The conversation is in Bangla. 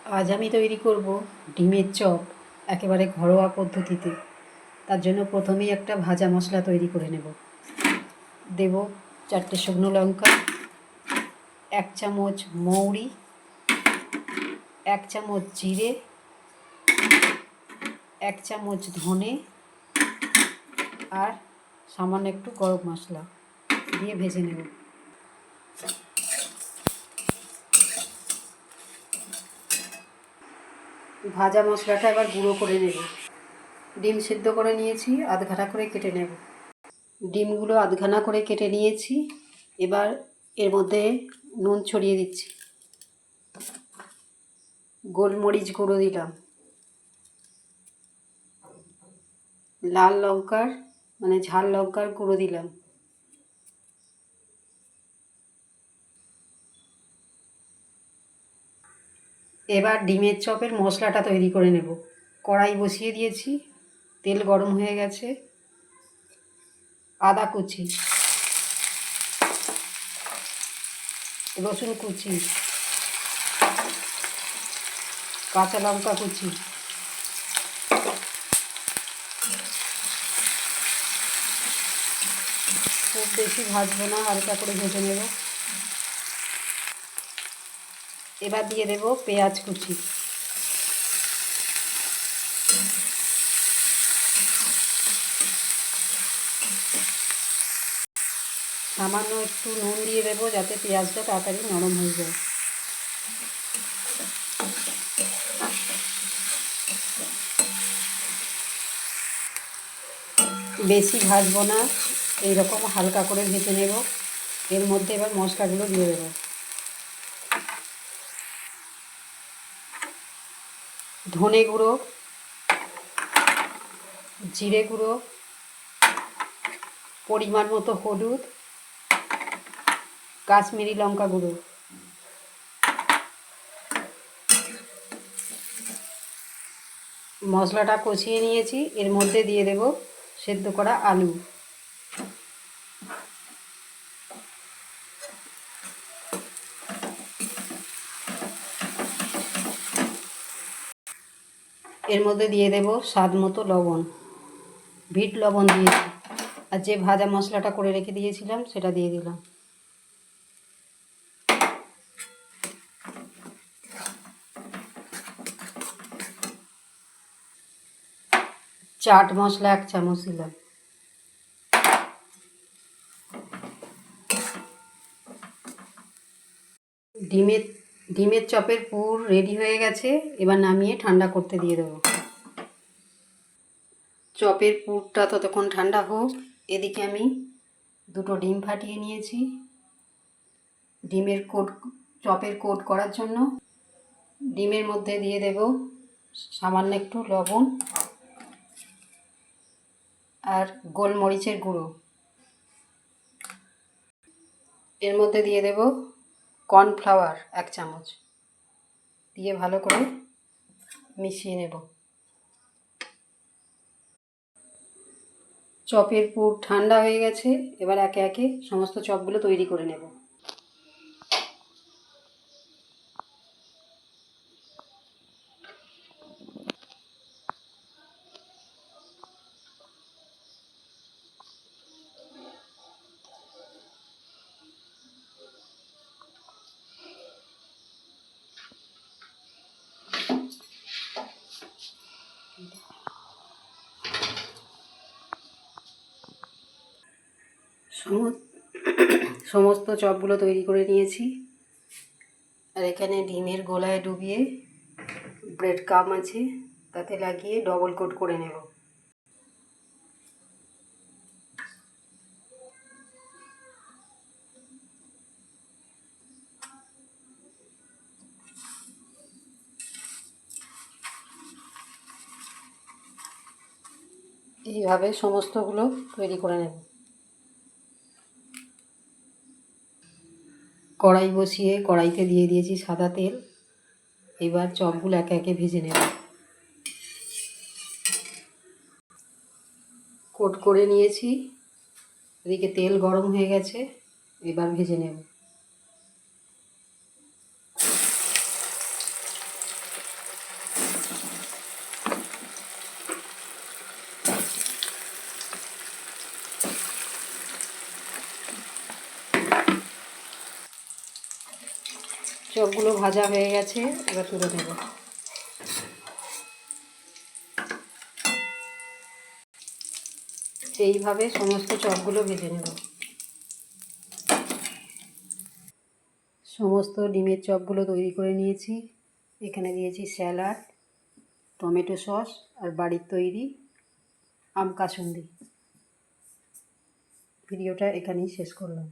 আজ আমি তৈরি করব ডিমের চপ একেবারে ঘরোয়া পদ্ধতিতে। তার জন্য প্রথমেই একটা ভাজা মশলা তৈরি করে নেব। দেব 4টে শুকনো লঙ্কা, 1 চামচ মৌরি, 1 চামচ জিরে, 1 চামচ ধনে আর সামান্য একটু গরম মশলা দিয়ে ভেজে নেব। ভাজা মশলাটা এবার গুঁড়ো করে নেব। ডিম সিদ্ধ করে নিয়েছি, আধঘাটা করে কেটে নেব। ডিমগুলো আধঘানা করে কেটে নিয়েছি। এবার এর মধ্যে নুন ছড়িয়ে দিচ্ছি, গোলমরিচ গুঁড়ো দিলাম, লাল লঙ্কার ঝাল লঙ্কার গুঁড়ো দিলাম, এবার ডিমের চপের মশলাটা তৈরি করে নেব। কড়াই বসিয়ে দিয়েছি, তেল গরম হয়ে গেছে। আদা কুচি, রসুন কুচি, কাঁচা লঙ্কা কুচি, খুব বেশি ভাজবো না, হালকা করে ভেজে নেব। এবার দিয়ে দেব পেঁয়াজ কুচি, সামান্য একটু নুন দিয়ে দেবো যাতে পেঁয়াজটা তাড়াতাড়ি নরম হয়ে যায়। বেশি ভাজবো না, এইরকম হালকা করে ভেজে নেব। এর মধ্যে এবার মশলাগুলো দিয়ে দেবো। ধনে গুঁড়ো, জিরে গুঁড়ো, পরিমাণ মতো হলুদ, কাশ্মীরি লঙ্কা গুঁড়ো। মশলাটা কষিয়ে নিয়েছি, এর মধ্যে দিয়ে দেব সেদ্ধ করা আলু। এর মধ্যে দিয়ে দেব স্বাদ মতো লবণ, বিট লবণ দিয়েছি, আর যে ভাজা মশলাটা করে রেখে দিয়েছিলাম সেটা দিয়ে দিলাম। চাট মশলা 1 চামচ দিলাম। ডিমের চপের পুর রেডি হয়ে গেছে। এবার নামিয়ে ঠান্ডা করতে দিয়ে দেবো। চপের পুরটা ততক্ষণ ঠান্ডা হোক। এদিকে আমি 2টো ডিম ফাটিয়ে নিয়েছি চপের কোট করার জন্য। ডিমের মধ্যে দিয়ে দেব সামান্য একটু লবণ আর গোলমরিচের গুঁড়ো। এর মধ্যে দিয়ে দেব কর্নফ্লাওয়ার 1 চামচ, দিয়ে ভালো করে মিশিয়ে নেব। চপের পুর ঠান্ডা হয়ে গেছে। এবার একে একে সমস্ত চপগুলো তৈরি করে নেব। সমস্ত চপগুলো তৈরি করে নিয়েছি। আর এখানে ডিমের গোলায় ডুবিয়ে ব্রেড ক্রাম্ব আছে, তাতে লাগিয়ে ডবল কোট করে নেব। এইভাবে সমস্তগুলো তৈরি করে নেব। কড়াই বসিয়ে কড়াইতে দিয়ে দিয়েছি সাদা তেল। এবার চপগুলো একে একে ভেজে নেব। কোট করে নিয়েছি, এদিকে তেল গরম হয়ে গেছে। এবার ভেজে নেব। চপগুলো ভাজা হয়ে গেছে, এবার তুলে নেব। এইভাবে সমস্ত চপগুলো ভেজে নেব। সমস্ত ডিমের চপগুলো তৈরি করে নিয়েছি। এখানে দিয়েছি স্যালাড, টমেটো সস আর বাড়ির তৈরি আম কাসুন্দি। ভিডিওটা এখানেই শেষ করলাম।